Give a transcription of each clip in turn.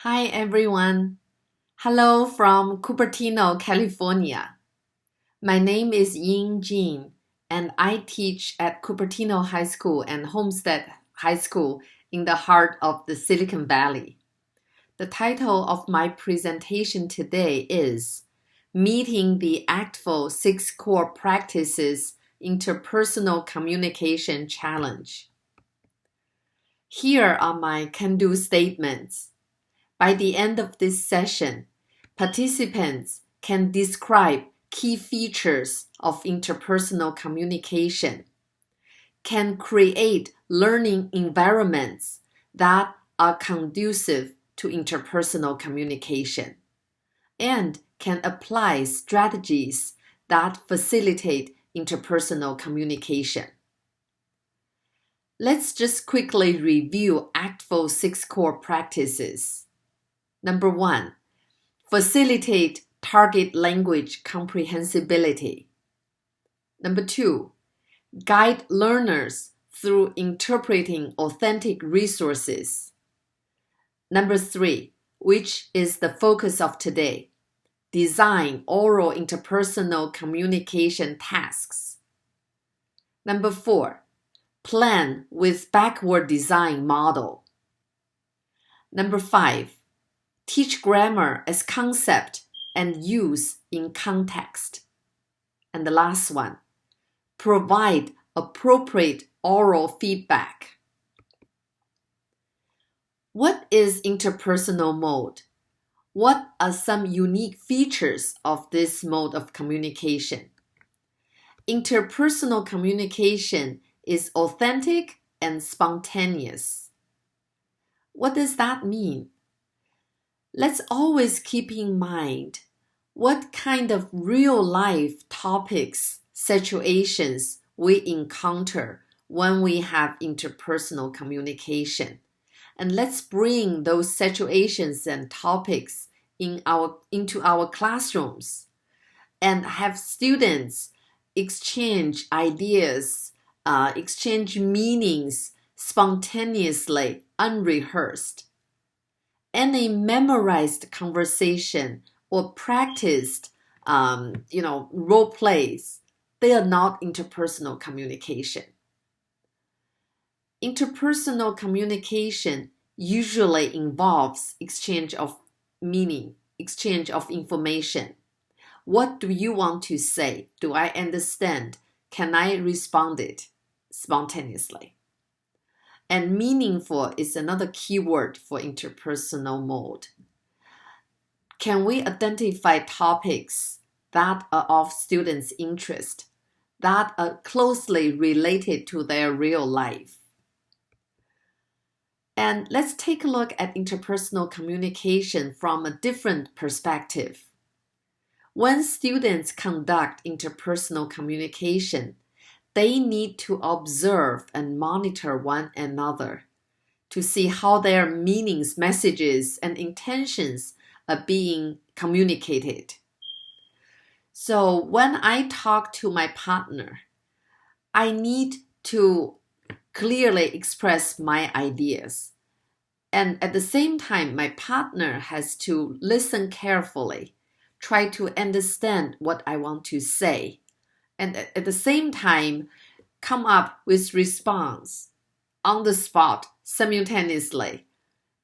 Hi everyone. Hello from Cupertino, California. My name is Ying Jin and I teach at Cupertino High School and Homestead High School in the heart of the Silicon Valley. The title of my presentation today is Meeting the ACTFL 6 Core Practices Interpersonal Communication Challenge. Here are my can-do statements. By the end of this session, participants can describe key features of interpersonal communication, can create learning environments that are conducive to interpersonal communication, and can apply strategies that facilitate interpersonal communication. Let's just quickly review ACTFL 6 core practices. Number 1, facilitate target language comprehensibility. Number 2, guide learners through interpreting authentic resources. Number 3, which is the focus of today, design oral interpersonal communication tasks. Number 4, plan with backward design model. Number 5, teach grammar as concept and use in context. And the last one, provide appropriate oral feedback. What is interpersonal mode? What are some unique features of this mode of communication? Interpersonal communication is authentic and spontaneous. What does that mean? Let's always keep in mind what kind of real-life topics, situations we encounter when we have interpersonal communication. And let's bring those situations and topics into our classrooms and have students exchange ideas, exchange meanings spontaneously, unrehearsed. Any memorized conversation or practiced, role plays, they are not interpersonal communication. Interpersonal communication usually involves exchange of meaning, exchange of information. What do you want to say? Do I understand? Can I respond it spontaneously? And meaningful is another keyword for interpersonal mode. Can we identify topics that are of students' interest, that are closely related to their real life? And let's take a look at interpersonal communication from a different perspective. When students conduct interpersonal communication, they need to observe and monitor one another to see how their meanings, messages, and intentions are being communicated. So when I talk to my partner, I need to clearly express my ideas. And at the same time, my partner has to listen carefully, try to understand what I want to say, and at the same time, come up with response on the spot simultaneously.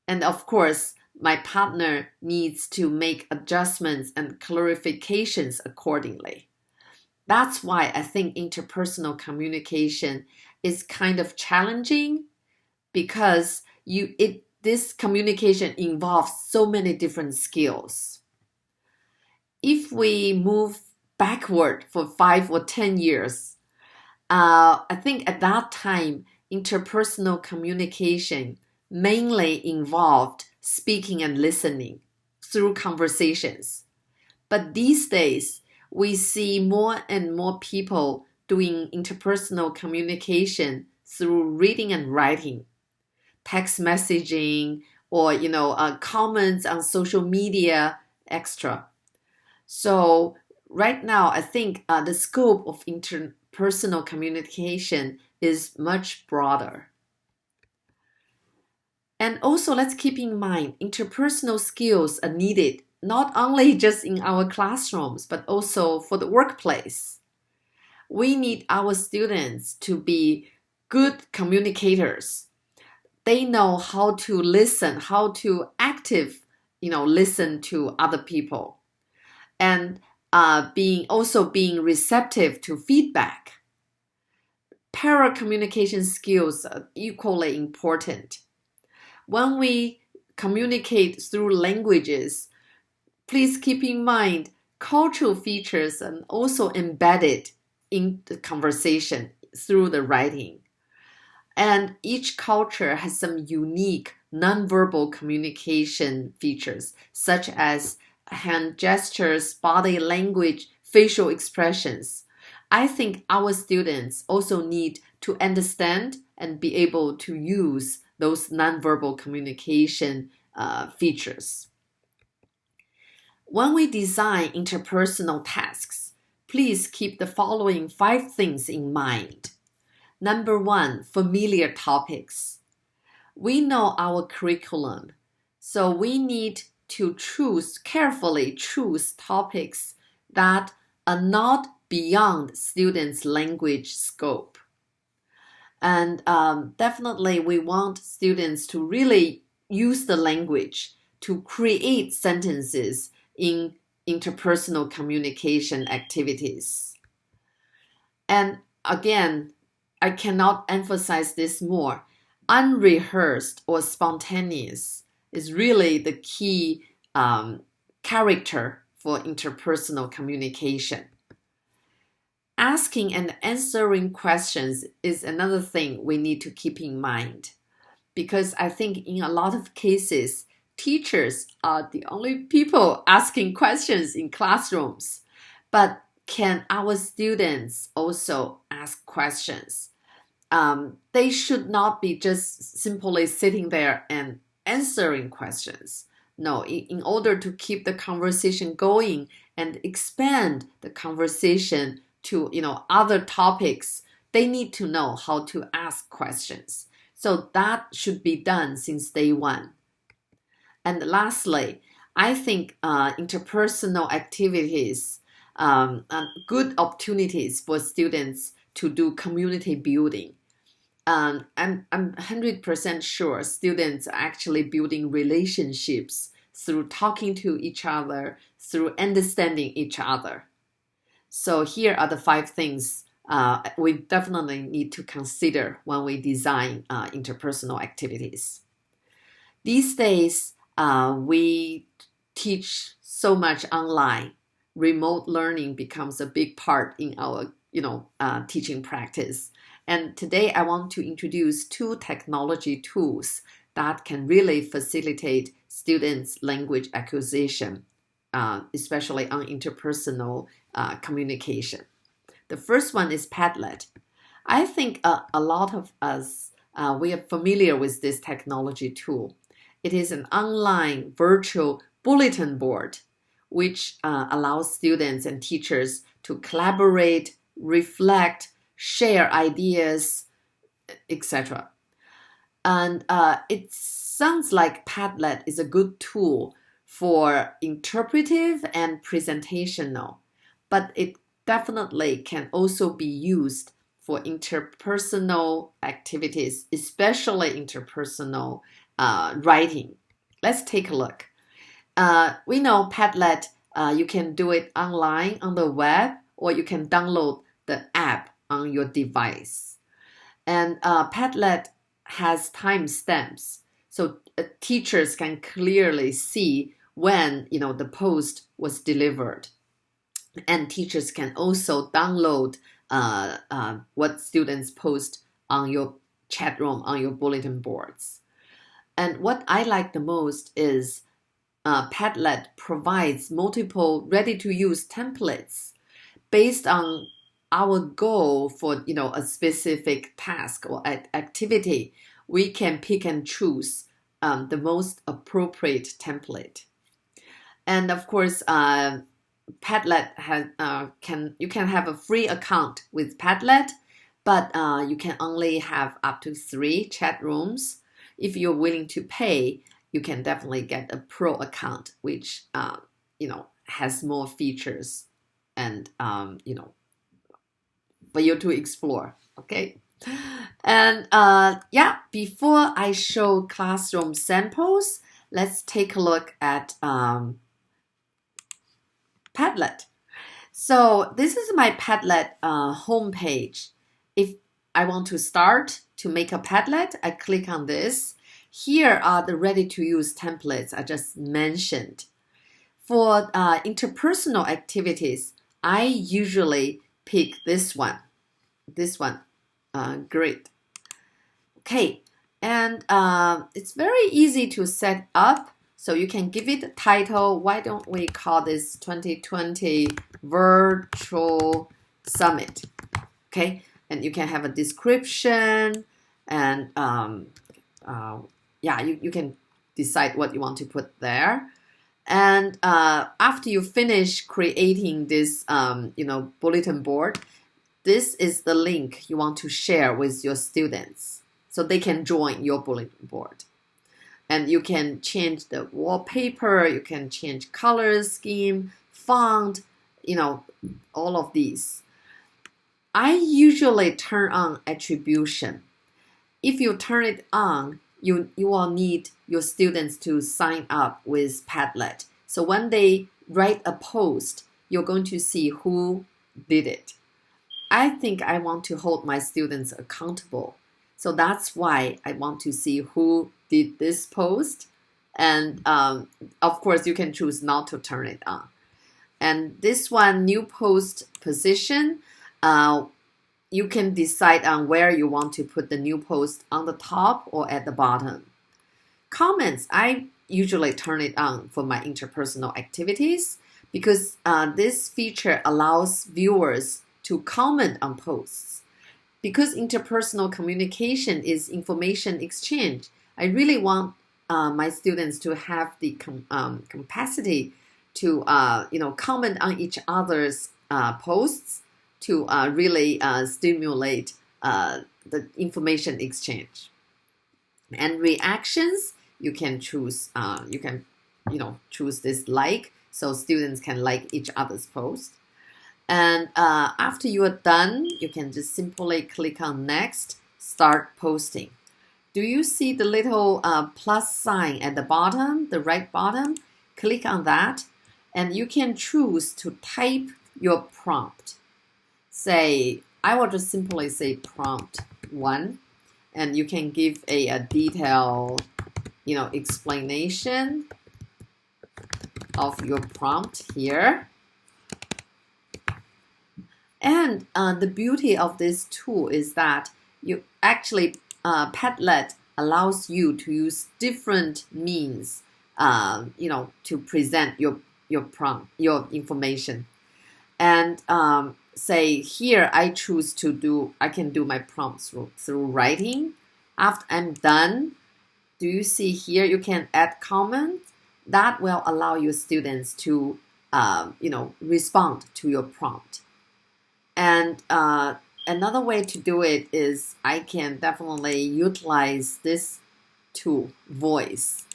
And of course, my partner needs to make adjustments and clarifications accordingly. That's why I think interpersonal communication is kind of challenging because this communication involves so many different skills. If we move backward for 5 or 10 years, I think at that time, interpersonal communication mainly involved speaking and listening through conversations. But these days, we see more and more people doing interpersonal communication through reading and writing, text messaging, or comments on social media, etc. So right now, I think the scope of interpersonal communication is much broader. And also let's keep in mind interpersonal skills are needed not only just in our classrooms, but also for the workplace. We need our students to be good communicators. They know how to listen, how to listen to other people, and being receptive to feedback. Para-communication skills are equally important. When we communicate through languages, please keep in mind cultural features are also embedded in the conversation through the writing. And each culture has some unique nonverbal communication features, such as hand gestures, body language, facial expressions. I think our students also need to understand and be able to use those nonverbal communication features. When we design interpersonal tasks, please keep the following 5 things in mind. Number 1, familiar topics. We know our curriculum, so we need to carefully choose topics that are not beyond students' language scope. And definitely we want students to really use the language to create sentences in interpersonal communication activities. And again, I cannot emphasize this more. Unrehearsed or spontaneous is really the key character for interpersonal communication. Asking and answering questions is another thing we need to keep in mind, because I think in a lot of cases, teachers are the only people asking questions in classrooms. But can our students also ask questions? They should not be just simply sitting there and answering questions. No, in order to keep the conversation going and expand the conversation to other topics, they need to know how to ask questions. So that should be done since day one. And lastly, I think interpersonal activities are good opportunities for students to do community building. I'm 100% sure students are actually building relationships through talking to each other, through understanding each other. So here are the 5 things we definitely need to consider when we design interpersonal activities. These days, we teach so much online. Remote learning becomes a big part in our teaching practice. And today I want to introduce 2 technology tools that can really facilitate students' language acquisition, especially on interpersonal communication. The first one is Padlet. I think a lot of us, we are familiar with this technology tool. It is an online virtual bulletin board which allows students and teachers to collaborate, reflect, share ideas, etc. And it sounds like Padlet is a good tool for interpretive and presentational, but it definitely can also be used for interpersonal activities, especially interpersonal writing. Let's take a look. We know Padlet, you can do it online on the web, or you can download the app on your device. And Padlet has timestamps, so teachers can clearly see when the post was delivered. And teachers can also download what students post on your chat room, on your bulletin boards. And what I like the most is Padlet provides multiple ready-to-use templates based on our goal for a specific task or activity. We can pick and choose the most appropriate template. And of course, Padlet has you can have a free account with Padlet, but you can only have up to 3 chat rooms. if you're willing to pay, you can definitely get a pro account, which has more features and for you to explore. Okay. And yeah, before I show classroom samples, let's take a look at Padlet. So this is my Padlet homepage. If I want to start to make a Padlet, I click on this. Here are the ready-to-use templates I just mentioned. For interpersonal activities, I usually pick this one. Great. Okay, and it's very easy to set up. So you can give it a title. Why don't we call this 2020 Virtual Summit? Okay, and you can have a description, and yeah, you can decide what you want to put there. And after you finish creating this, bulletin board, this is the link you want to share with your students so they can join your bulletin board. And you can change the wallpaper, you can change color scheme, font, all of these. I usually turn on attribution. If you turn it on, you will need your students to sign up with Padlet. So when they write a post, you're going to see who did it. I think I want to hold my students accountable. So that's why I want to see who did this post. And of course, you can choose not to turn it on. And this one, new post position, you can decide on where you want to put the new post, on the top or at the bottom. Comments, I usually turn it on for my interpersonal activities because this feature allows viewers to comment on posts. Because interpersonal communication is information exchange, I really want my students to have the capacity to comment on each other's posts to really stimulate the information exchange. And reactions, you can choose choose this like, so students can like each other's post. And after you are done, you can just simply click on next, start posting. Do you see the little plus sign at the bottom, the right bottom? Click on that, and you can choose to type your prompt. Say, I will just simply say prompt 1, and you can give a detailed, explanation of your prompt here. And the beauty of this tool is that you actually, Padlet allows you to use different means, to present your prompt, your information. And say here, I can do my prompts through writing. After I'm done, do you see here, you can add comments. That will allow your students to, respond to your prompt. And another way to do it is I can definitely utilize this tool, voice.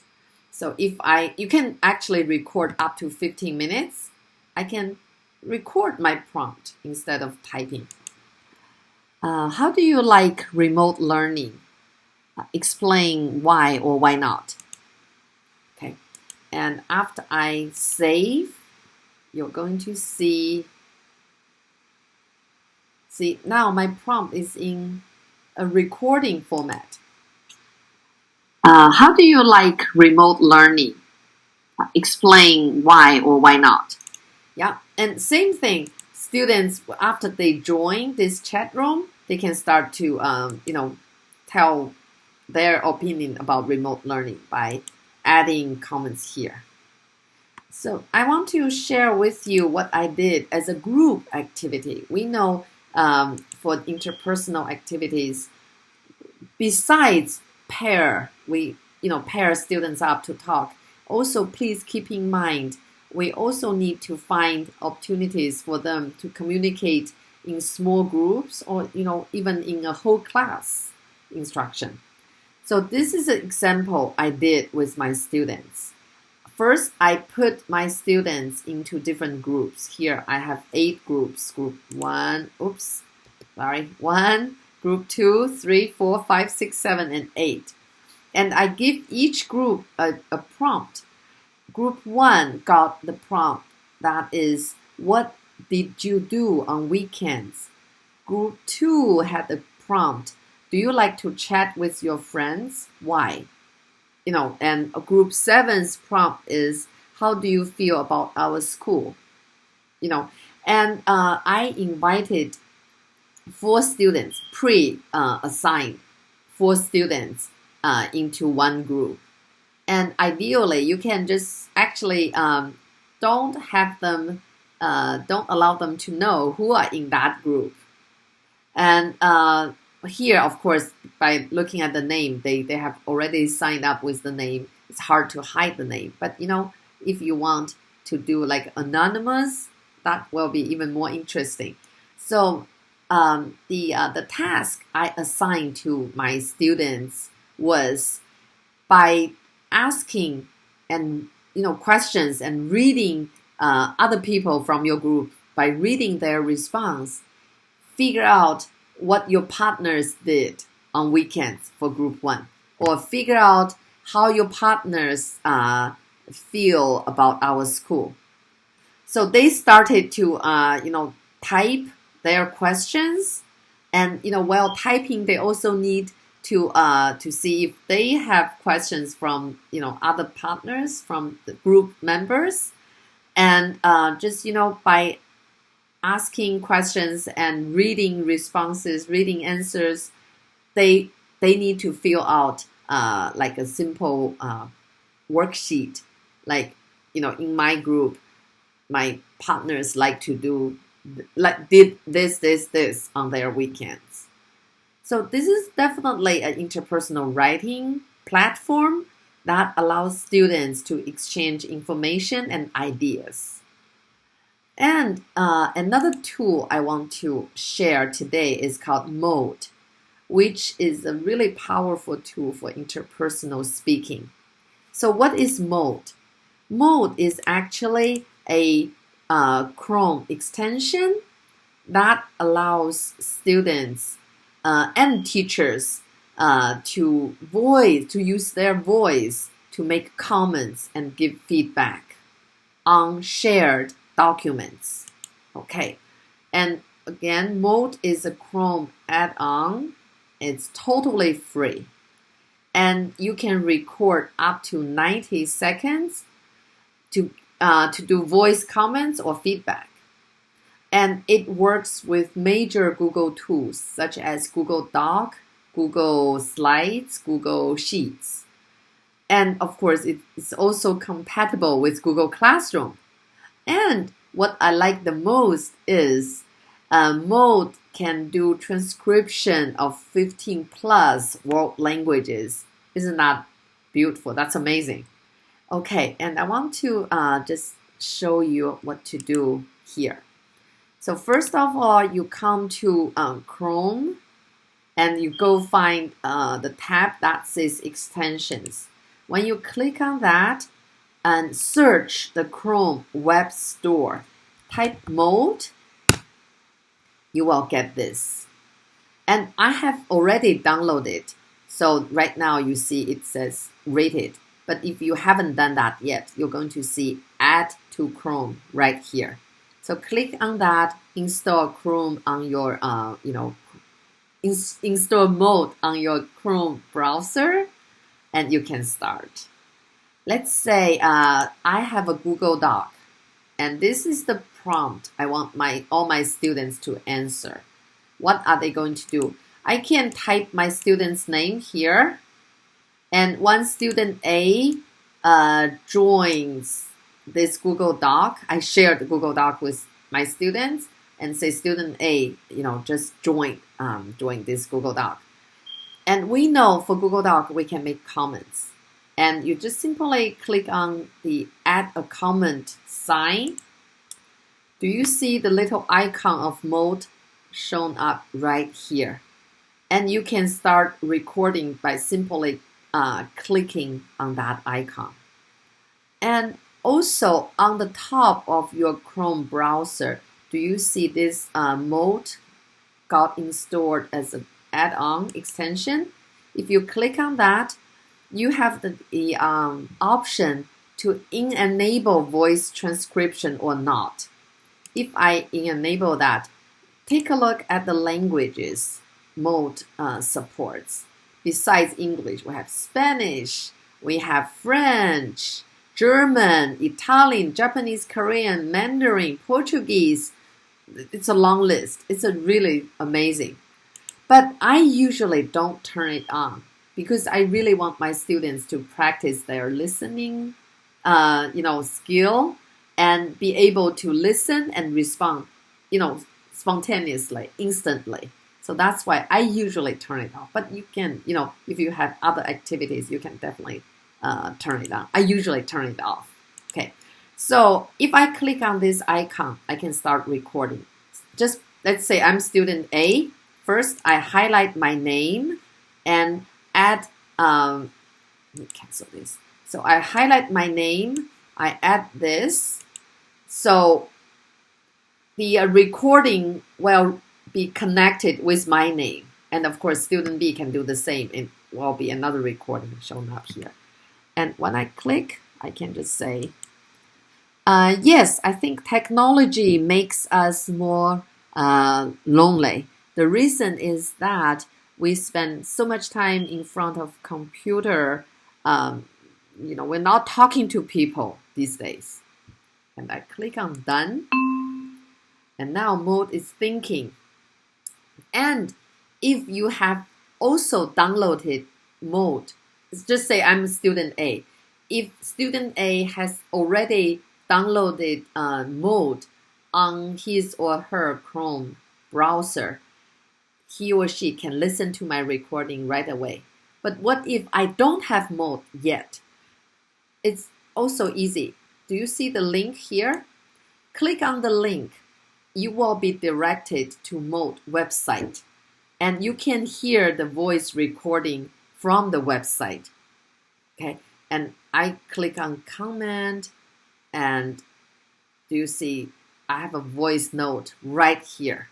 So you can actually record up to 15 minutes. I can record my prompt instead of typing. How do you like remote learning? Explain why or why not. Okay. And after I save, you're going to see now my prompt is in a recording format. How do you like remote learning? Explain why or why not. Yeah, and same thing. Students, after they join this chat room, they can start to, tell their opinion about remote learning by adding comments here. So I want to share with you what I did as a group activity. We know for interpersonal activities, besides pair students up to talk, also please keep in mind, we also need to find opportunities for them to communicate in small groups or, even in a whole class instruction. So this is an example I did with my students. First, I put my students into different groups. Here I have 8 groups. Group 1, 1, group 2, 3, 4, 5, 6, 7, and 8. And I give each group a prompt. Group 1 got the prompt that is, what did you do on weekends? Group 2 had the prompt, do you like to chat with your friends? Why? And group 7's prompt is, how do you feel about our school? And I invited 4 students, assigned 4 students into one group. And ideally, you can just actually don't allow them to know who are in that group. And here, of course, by looking at the name, they have already signed up with the name. It's hard to hide the name. But, if you want to do like anonymous, that will be even more interesting. So the task I assigned to my students was by asking and questions and reading other people from your group, by reading their response, figure out what your partners did on weekends for group 1, or figure out how your partners feel about our school. So they started to type their questions, and while typing, they also need to see if they have questions from other partners, from the group members, and just by asking questions and reading responses, reading answers, they need to fill out like a simple worksheet. Like in my group, my partners did this on their weekends. So this is definitely an interpersonal writing platform that allows students to exchange information and ideas. And another tool I want to share today is called Mode, which is a really powerful tool for interpersonal speaking. So what is Mode? Mode is actually a Chrome extension that allows students and teachers to use their voice to make comments and give feedback on shared documents. Okay, and again, Mode is a Chrome add-on. It's totally free, and you can record up to 90 seconds to do voice comments or feedback. And it works with major Google tools such as Google Doc, Google Slides, Google Sheets. And of course, it's also compatible with Google Classroom. And what I like the most is Mode can do transcription of 15 plus world languages. Isn't that beautiful? That's amazing. Okay, and I want to just show you what to do here. So first of all, you come to Chrome and you go find the tab that says extensions. When you click on that and search the Chrome Web Store, type Mode, you will get this. And I have already downloaded. So right now you see it says rated. But if you haven't done that yet, you're going to see Add to Chrome right here. So click on that, install Chrome on your, install Mode on your Chrome browser, and you can start. Let's say I have a Google Doc, and this is the prompt I want all my students to answer. What are they going to do? I can type my student's name here, and when student A joins this Google Doc, I shared the Google Doc with my students and say student A, just join this Google Doc. And we know for Google Doc, we can make comments. And you just simply click on the add a comment sign. Do you see the little icon of Mode shown up right here? And you can start recording by simply clicking on that icon. And also on the top of your Chrome browser, do you see this mode got installed as an add-on extension? If you click on that, you have the option to enable voice transcription or not. If I enable that, take a look at the languages mode supports. Besides English, we have Spanish, we have French, German, Italian, Japanese, Korean, Mandarin, Portuguese. It's a long list. It's a really amazing. But I usually don't turn it on because I really want my students to practice their listening, skill and be able to listen and respond, spontaneously, instantly. So that's why I usually turn it off. But you can, if you have other activities, you can definitely turn it on. I usually turn it off. Okay. So if I click on this icon, I can start recording. Just let's say I'm student A. First, I highlight my name and add, let me cancel this. So I highlight my name, I add this. So the recording will be connected with my name. And of course, student B can do the same. It will be another recording shown up here. And when I click, I can just say, yes, I think technology makes us more lonely. The reason is that we spend so much time in front of computer. We're not talking to people these days. And I click on done. And now mode is thinking. And if you have also downloaded mode, just say I'm student A. If student A has already downloaded mode on his or her Chrome browser, he or she can listen to my recording right away. But what if I don't have mode yet? It's also easy. Do you see the link here? Click on the link. You will be directed to mode website. And you can hear the voice recording from the website. Okay, and I click on comment, and do you see I have a voice note right here.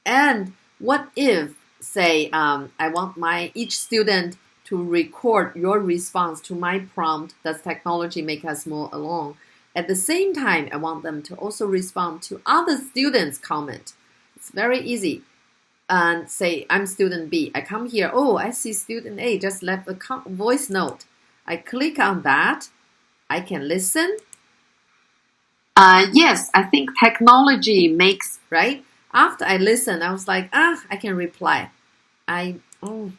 And what if, say, I want each student to record your response to my prompt, does technology make us more alone? At the same time, I want them to also respond to other students' comment. It's very easy. And say, I'm student B. I come here, oh, I see student A just left a voice note. I click on that. I can listen. Yes, I think technology makes, right? After I listen, I was like, I can reply. I don't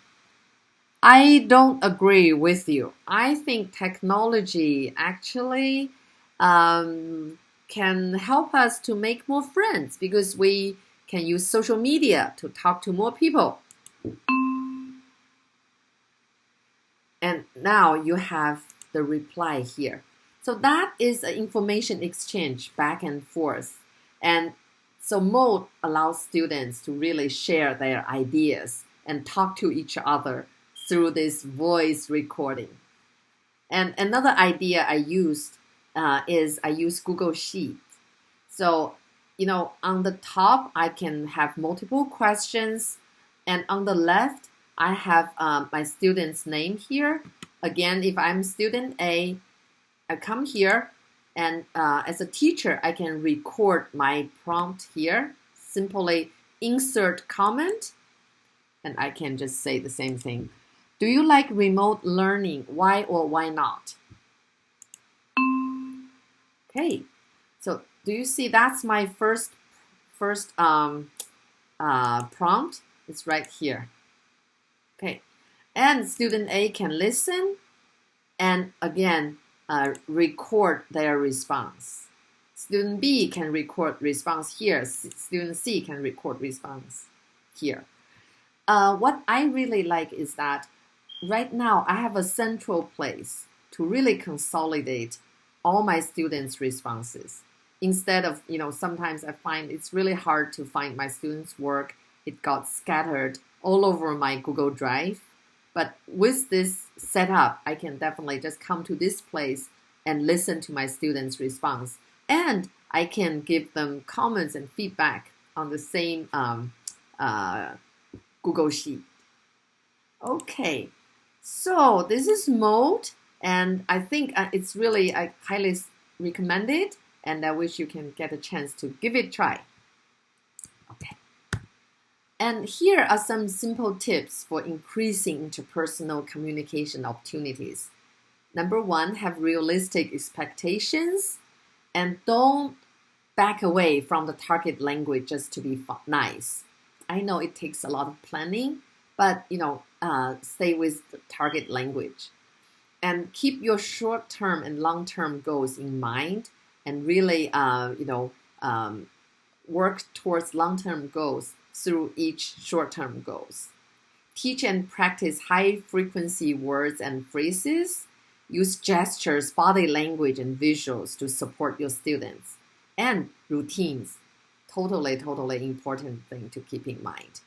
agree with you. I think technology actually can help us to make more friends because we can use social media to talk to more people. And now you have the reply here. So that is an information exchange back and forth. And so mode allows students to really share their ideas and talk to each other through this voice recording. And another idea I used is I use Google Sheets. So, on the top, I can have multiple questions. And on the left, I have my student's name here. Again, if I'm student A, I come here. And as a teacher, I can record my prompt here. Simply insert comment. And I can just say the same thing. Do you like remote learning? Why or why not? Okay, so do you see that's my first prompt? It's right here. Okay, and student A can listen and again record their response. Student B can record response here. Student C can record response here. What I really like is that right now I have a central place to really consolidate all my students' responses. Instead of, sometimes I find it's really hard to find my students' work. It got scattered all over my Google Drive. But with this setup, I can definitely just come to this place and listen to my students' response. And I can give them comments and feedback on the same Google Sheet. Okay, so this is Mode, and I think it's really, I highly recommend it, and I wish you can get a chance to give it a try. Okay. And here are some simple tips for increasing interpersonal communication opportunities. Number one, have realistic expectations and don't back away from the target language just to be nice. I know it takes a lot of planning, but stay with the target language. And keep your short-term and long-term goals in mind and really work towards long-term goals through each short-term goals. Teach and practice high-frequency words and phrases. Use gestures, body language, and visuals to support your students. And routines. Totally important thing to keep in mind.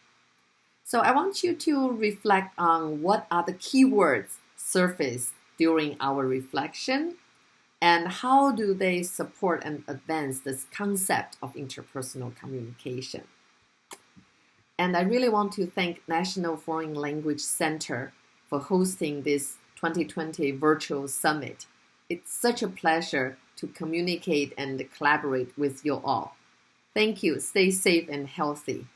So I want you to reflect on what are the keywords surfaced during our reflection and how do they support and advance this concept of interpersonal communication. And I really want to thank National Foreign Language Center for hosting this 2020 Virtual Summit. It's such a pleasure to communicate and collaborate with you all. Thank you. Stay safe and healthy.